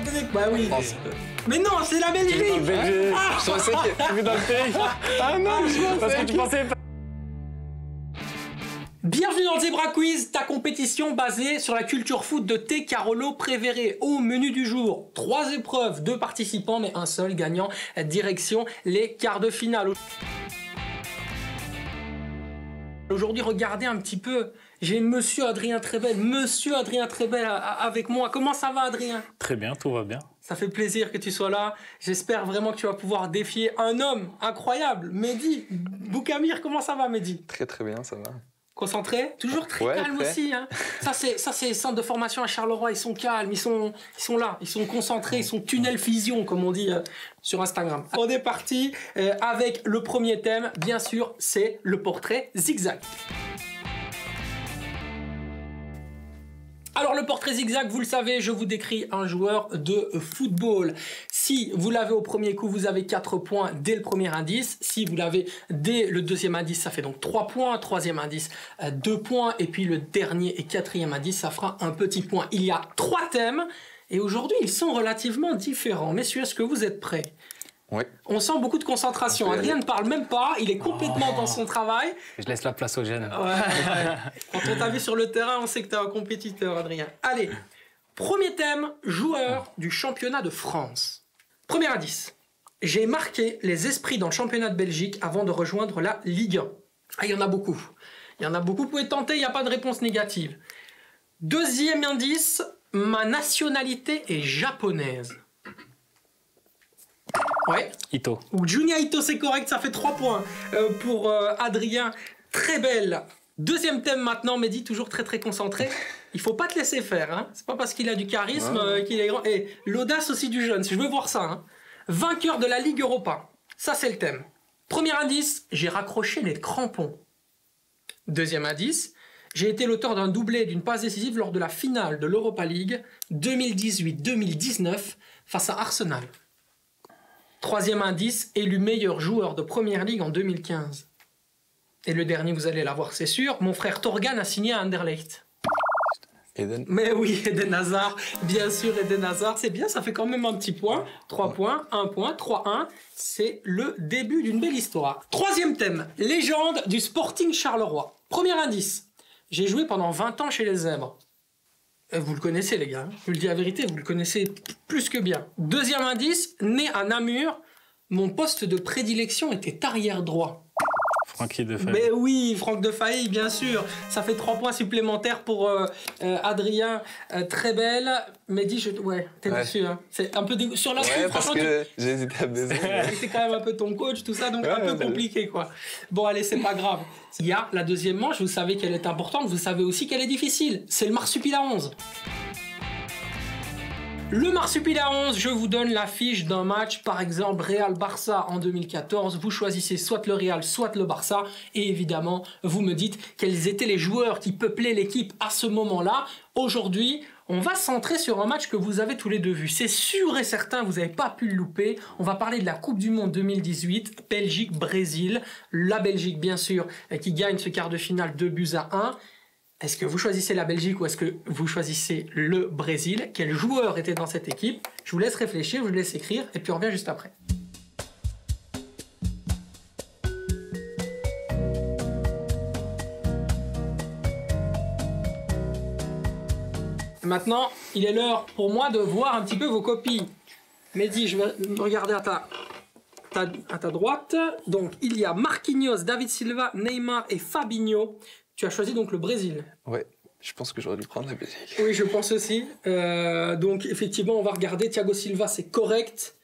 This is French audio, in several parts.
Belgique. Bah oui. Mais non, c'est la Belgique. Je pensais que tu vu dans le pays. Ah non, parce que tu pensais pas. Bienvenue dans le Zebra Quiz, ta compétition basée sur la culture foot de T. Carolo Prévéré. Au menu du jour, 3 épreuves, 2 participants, mais un seul gagnant. Direction les quarts de finale. Aujourd'hui, regardez un petit peu. J'ai Monsieur Adrien Trebel. Monsieur Adrien Trebel avec moi. Comment ça va, Adrien? Très bien, tout va bien. Ça fait plaisir que tu sois là. J'espère vraiment que tu vas pouvoir défier un homme incroyable. Mehdi Boukamir, comment ça va, Mehdi? Très très bien, ça va. Concentré, toujours très calme très. aussi. Hein. Ça c'est les centres de formation à Charleroi, ils sont calmes, ils sont là, ils sont concentrés, ils sont tunnel fusion comme on dit sur Instagram. On est parti avec le premier thème, bien sûr, c'est le portrait zigzag. Alors le portrait zigzag, vous le savez, je vous décris un joueur de football. Si vous l'avez au premier coup, vous avez 4 points dès le premier indice. Si vous l'avez dès le deuxième indice, ça fait donc 3 points. Troisième indice, 2 points. Et puis le dernier et quatrième indice, ça fera un petit point. Il y a 3 thèmes et aujourd'hui, ils sont relativement différents. Messieurs, est-ce que vous êtes prêts? Oui. On sent beaucoup de concentration. Adrien ne parle même pas, il est complètement dans son travail. Je laisse la place aux jeunes. Ouais. Quand on t'a vu sur le terrain, on sait que tu es un compétiteur, Adrien. Allez, premier thème, joueur du championnat de France. Premier indice. J'ai marqué les esprits dans le championnat de Belgique avant de rejoindre la Ligue 1. Ah, il y en a beaucoup. Il y en a beaucoup. Vous pouvez tenter, il n'y a pas de réponse négative. Deuxième indice, ma nationalité est japonaise. Ouais. Ito. Ou Junya Ito, c'est correct, ça fait 3 points pour Adrien. Très belle. Deuxième thème maintenant, Mehdi, toujours très très concentré. Il faut pas te laisser faire, hein. C'est pas parce qu'il a du charisme qu'il est grand. Et l'audace aussi du jeune, si je veux voir ça. Hein. Vainqueur de la Ligue Europa. Ça, c'est le thème. Premier indice, j'ai raccroché les crampons. Deuxième indice, j'ai été l'auteur d'un doublé et d'une passe décisive lors de la finale de l'Europa League 2018-2019 face à Arsenal. Troisième indice, élu meilleur joueur de Première Ligue en 2015. Et le dernier, vous allez l'avoir, c'est sûr. Mon frère Torgan a signé à Anderlecht. Eden. Mais oui, Eden Hazard. Bien sûr, Eden Hazard. C'est bien, ça fait quand même un petit point. 3 points, 1 point, 3-1. C'est le début d'une belle histoire. Troisième thème, légende du Sporting Charleroi. Premier indice, j'ai joué pendant 20 ans chez les Zèbres. Vous le connaissez, les gars. Je vous le dis la vérité, vous le connaissez plus que bien. Deuxième indice, né à Namur, mon poste de prédilection était arrière droit. Francky de Faille. Mais oui, Franck de Faille, bien sûr. Ça fait 3 points supplémentaires pour Adrien. Très belle. Mehdi, ouais, t'es dessus. Hein. C'est un peu sur la Ouais, parce que j'ai hésité à baiser. C'est quand même un peu ton coach, tout ça, donc un peu compliqué, quoi. Bon, allez, c'est pas grave. Il y a la deuxième manche, vous savez qu'elle est importante, vous savez aussi qu'elle est difficile. C'est le Marsupilami 11. Le Marsupilami 11, je vous donne la fiche d'un match, par exemple Real-Barça en 2014. Vous choisissez soit le Real, soit le Barça. Et évidemment, vous me dites quels étaient les joueurs qui peuplaient l'équipe à ce moment-là. Aujourd'hui, on va se centrer sur un match que vous avez tous les deux vu. C'est sûr et certain, vous n'avez pas pu le louper. On va parler de la Coupe du Monde 2018, Belgique-Brésil. La Belgique, bien sûr, qui gagne ce quart de finale 2-1. Est-ce que vous choisissez la Belgique ou est-ce que vous choisissez le Brésil? Quel joueur était dans cette équipe? Je vous laisse réfléchir, je vous laisse écrire et puis on revient juste après. Maintenant, il est l'heure pour moi de voir un petit peu vos copies. Mehdi, je vais regarder à ta droite. Donc, il y a Marquinhos, David Silva, Neymar et Fabinho. Tu as choisi donc le Brésil. Ouais, je pense que j'aurais dû prendre la Belgique. Oui, je pense aussi. Donc, effectivement, on va regarder. Thiago Silva, c'est correct.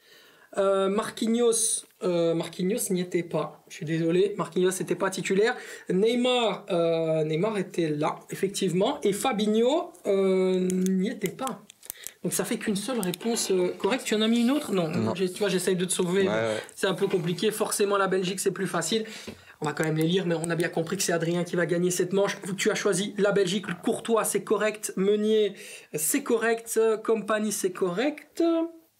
Marquinhos n'y était pas. Je suis désolé, Marquinhos n'était pas titulaire. Neymar était là, effectivement. Et Fabinho n'y était pas. Donc ça fait qu'une seule réponse correcte. Tu en as mis une autre? Non. Tu vois, j'essaye de te sauver. Ouais. C'est un peu compliqué. Forcément, la Belgique, c'est plus facile. On va quand même les lire, mais on a bien compris que c'est Adrien qui va gagner cette manche. Tu as choisi la Belgique. Courtois, c'est correct. Meunier, c'est correct. Compagnie, c'est correct.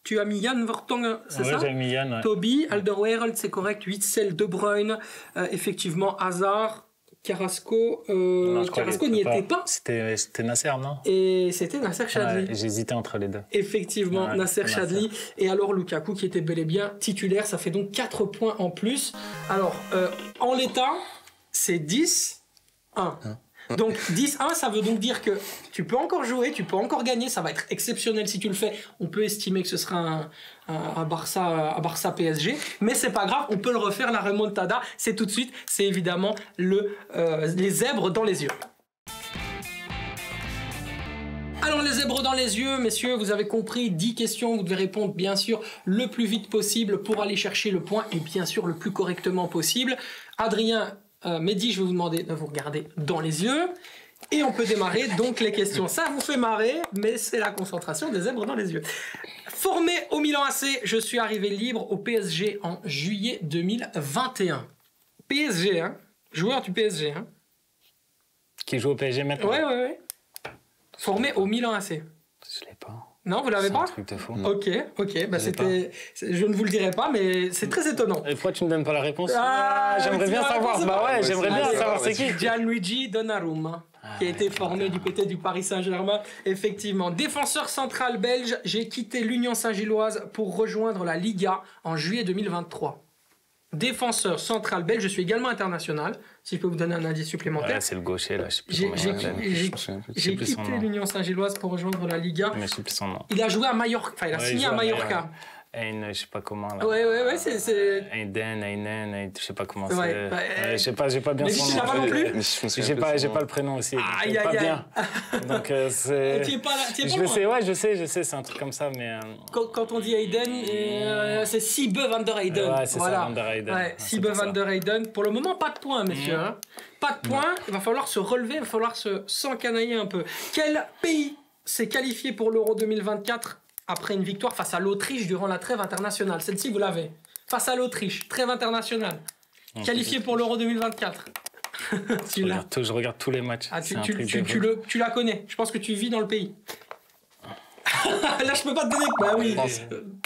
Tu as mis Jan Vertonghen, c'est ça? J'ai mis Jan. Ouais. Toby, Alderweireld, c'est correct. Witsel, De Bruyne, effectivement, Hazard. Carrasco, Non, je crois Carrasco qu'il n'y était pas. C'était Nasser, non? Et c'était Nasser Chadli. Ouais, j'hésitais entre les deux. Effectivement, Ouais, Nasser Nasser. Chadli. Et alors Lukaku qui était bel et bien titulaire. Ça fait donc 4 points en plus. Alors, en l'état, c'est 10-1. Donc 10-1, ça veut donc dire que tu peux encore jouer, tu peux encore gagner, ça va être exceptionnel si tu le fais. On peut estimer que ce sera un Barça PSG, mais c'est pas grave, on peut le refaire, la remontada, c'est tout de suite, c'est évidemment les zèbres dans les yeux. Alors les zèbres dans les yeux, messieurs, vous avez compris, 10 questions, vous devez répondre bien sûr le plus vite possible pour aller chercher le point et bien sûr le plus correctement possible. Adrien, Mehdi, je vais vous demander de vous regarder dans les yeux et on peut démarrer donc les questions. Ça vous fait marrer, mais c'est la concentration des zèbres dans les yeux. Formé au Milan AC, je suis arrivé libre au PSG en juillet 2021. PSG, hein, joueur du PSG, hein. Qui joue au PSG maintenant? Ouais. Formé au Milan AC. Je l'ai pas. Non, vous l'avez pas? C'est un truc de fou. Ok, bah je ne vous le dirai pas, mais c'est très étonnant. Et pourquoi tu me donnes pas la réponse? tu J'aimerais bien vas savoir. répondre, Bah ouais, j'aimerais bien Allez, savoir c'est qui. Gianluigi Donnarumma, qui a été formé du côté du Paris Saint-Germain. Effectivement, défenseur central belge, j'ai quitté l'Union Saint-Gilloise pour rejoindre la Liga en juillet 2023. Défenseur central belge, je suis également international, si je peux vous donner un indice supplémentaire. Ouais, c'est le gaucher là, je sais plus J'ai comment il s'appelle. j'ai plus son quitté nom. l'Union Saint-Gilloise pour rejoindre la Liga. Mais je sais plus son nom. Il a joué à Mallorca, enfin il a Ouais, signé il à joue à Mallorca. Je sais pas comment là. Ouais, c'est... Einen, je sais pas comment Ouais, c'est. bah, Je sais pas, j'ai pas bien mais son tu nom. l'as pas non plus? Mais je me souviens J'ai plus pas, de j'ai son pas nom. le prénom aussi. donc Aïe, pas aïe, aïe. bien. Donc c'est. Tu es pas là, tu es pas Je loin. sais, ouais, je sais, c'est un truc comme ça, mais. Quand on dit Hayden, c'est Siebe van der Heyden. Ouais, c'est ça, Van der Heyden. Ouais, Ouais, c'est Siebe pour van ça. der Heyden. Pour le moment, pas de points, messieurs. Hein. Pas de points. Il va falloir se relever, il va falloir s'encanailler un peu. Quel pays s'est qualifié pour l'Euro 2024 après une victoire face à l'Autriche durant la trêve internationale? Celle-ci, vous l'avez. Face à l'Autriche, trêve internationale. Qualifié pour l'Euro 2024. Je regarde tous les matchs. Ah, C'est un truc de fou. tu la connais. Je pense que tu vis dans le pays. Là, je peux pas te donner. Bah oui.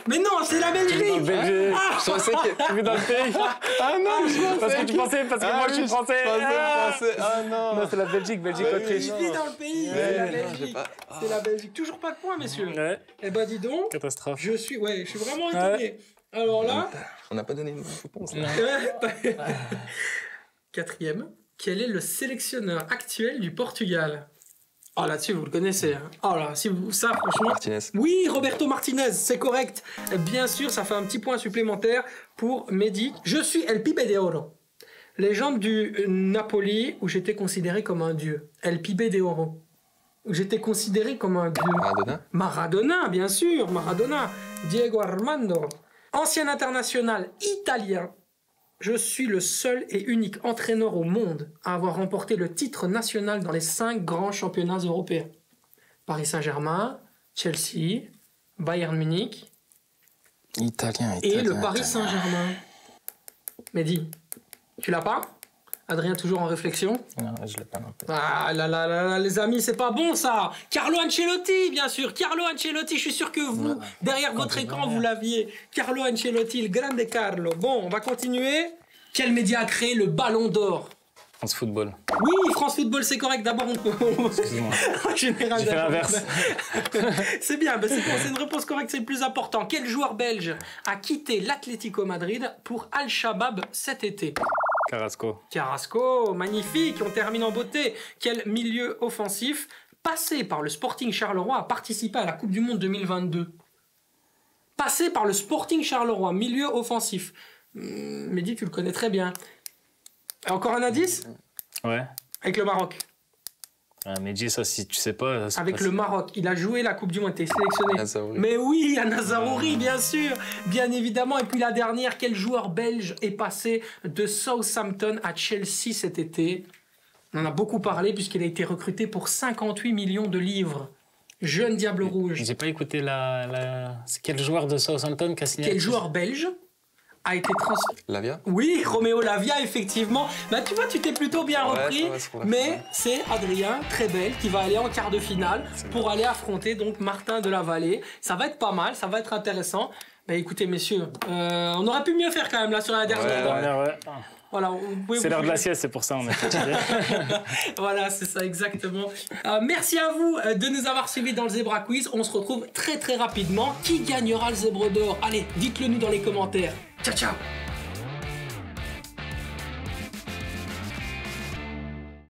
Mais non, c'est la Belgique. Je pensais que Tu vis dans le pays? Ah non, je pensais Parce que tu pensais, parce que moi je suis français. Ah non. Non, c'est la Belgique, Autriche. Il vit dans le pays. Ouais, C'est la non, Belgique. j'ai pas- C'est la Belgique. Toujours pas de points, messieurs. Ouais, Eh ben, dis donc. catastrophe. Je suis vraiment étonné. Alors là. On n'a pas donné une réponse. Non. Quatrième. Quel est le sélectionneur actuel du Portugal? Oh, là-dessus, vous le connaissez. Hein. Oh là, si vous, ça, franchement. Martinez. Oui, Roberto Martinez, c'est correct. Bien sûr, ça fait un petit point supplémentaire pour Mehdi. Je suis El Pibe de Oro. Légende du Napoli où j'étais considéré comme un dieu. El Pibe de Oro. Où j'étais considéré comme un dieu. Maradona. Maradona, bien sûr, Maradona. Diego Armando. Ancien international italien. Je suis le seul et unique entraîneur au monde à avoir remporté le titre national dans les 5 grands championnats européens. Paris Saint-Germain, Chelsea, Bayern Munich Italien. et le Paris Saint-Germain. Mehdi, tu l'as pas? Adrien toujours en réflexion. Non, je l'ai pas non plus. Ah là, les amis, c'est pas bon ça. Carlo Ancelotti, bien sûr. Carlo Ancelotti, je suis sûr que vous, derrière votre écran, vous l'aviez. Carlo Ancelotti, le grande Carlo. Bon, on va continuer. Quel média a créé le Ballon d'Or? France Football. Oui, France Football, c'est correct. D'abord, on peut... Excuse-moi. En général, J'ai fait l'inverse. C'est bien, ben c'est une réponse correcte, c'est le plus important. Quel joueur belge a quitté l'Atlético Madrid pour Al-Shabaab cet été? Carrasco. Carrasco, magnifique, on termine en beauté. Quel milieu offensif, passé par le Sporting Charleroi, a participé à la Coupe du Monde 2022? Passé par le Sporting Charleroi, milieu offensif. Mehdi, tu le connais très bien. Encore un indice? Ouais. Avec le Maroc. Mehdi, ça, si tu sais pas. Avec le Maroc. Il a joué la Coupe du Monde, il a été sélectionné. Nazarouri. Mais oui, à Nazarouri, bien sûr. Bien évidemment. Et puis la dernière, quel joueur belge est passé de Southampton à Chelsea cet été? On en a beaucoup parlé puisqu'il a été recruté pour 58 millions de livres. Jeune Diable Rouge. J'ai pas écouté C'est quel joueur de Southampton qui a signé? Quel joueur belge a été transféré. Lavia? Oui, Roméo Lavia, effectivement. Bah, tu vois, tu t'es plutôt bien repris. Mais c'est Adrien Trebel qui va aller en quart de finale pour aller affronter donc Martin Delavallée. Ça va être pas mal, ça va être intéressant. Bah, écoutez, messieurs, on aurait pu mieux faire quand même là sur la dernière. Ouais. Voilà, C'est l'heure de la sieste, c'est pour ça on est fatigué. Voilà, c'est ça exactement. Merci à vous de nous avoir suivis dans le Zebra Quiz. On se retrouve très rapidement. Qui gagnera le Zèbre d'or? Allez, dites-le nous dans les commentaires. Ciao, ciao.